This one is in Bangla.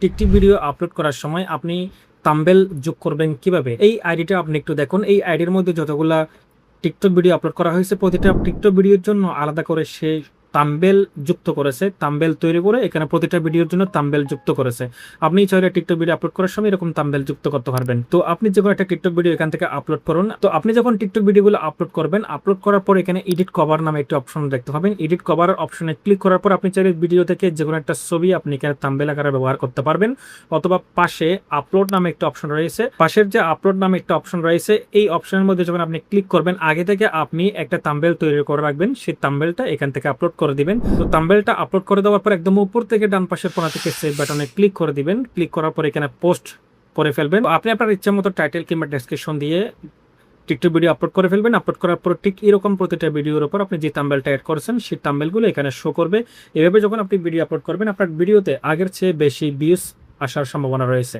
টিকটিক ভিডিও আপলোড করার সময় আপনি থাম্বনেল যোগ করবেন কিভাবে? এই আইডিটা আপনি একটু দেখুন। এই আইডির মধ্যে যতগুলা টিকটক ভিডিও আপলোড করা হয়েছে, প্রতিটা টিকটক ভিডিওর জন্য আলাদা করে সে থাম্বনেল যুক্ত করেছে। থাম্বনেল তৈরি করে এখানে প্রতিটা ভিডিওর জন্য থাম্বনেল যুক্ত করেছে। আপনি চাইলে টিকটক ভিডিও আপলোড করার সময় এরকম থাম্বনেল যুক্ত করতে পারবেন। তো আপনি যখন একটা টিকটক ভিডিও এখান থেকে আপলোড করুন, তো আপনি যখন টিকটক ভিডিওগুলো আপলোড করবেন, আপলোড করার পর এখানে এডিট কভার নামে একটি অপশন দেখতে পাবেন। এডিট কভার অপশনে ক্লিক করার পর আপনি চাইলে ভিডিও থেকে যে কোনো একটা ছবি আপনি এখানে থাম্বনেল আকারে ব্যবহার করতে পারবেন। অথবা পাশে আপলোড নামে একটা অপশন রয়েছে, পাশের যে আপলোড নামে একটা অপশন রয়েছে, এই অপশনের মধ্যে যখন আপনি ক্লিক করবেন, আগে থেকে আপনি একটা থাম্বনেল তৈরি করে রাখবেন, সেই থাম্বনেলটা এখান থেকে আপলোড করে দিবেন। তো থাম্বনেলটা আপলোড করে দেওয়ার পর একদম উপর থেকে ডান পাশের কোণা থেকে সেভ বাটনে ক্লিক করে দিবেন। ক্লিক করার পর এখানে পোস্ট করে ফেলবেন। আপনি আপনার ইচ্ছা মতো টাইটেল কিংবা ডেসক্রিপশন দিয়ে টিকটক ভিডিও আপলোড করে ফেলবেন। আপলোড করার পর ঠিক এরকম প্রতিটা ভিডিওর উপর আপনি যে থাম্বনেলটা অ্যাড করেছেন সেই থাম্বনেলগুলো এখানে শো করবে। এভাবে যখন আপনি ভিডিও আপলোড করবেন, আপনার ভিডিওতে আগের চেয়ে বেশি ভিউজ আসার সম্ভাবনা রয়েছে।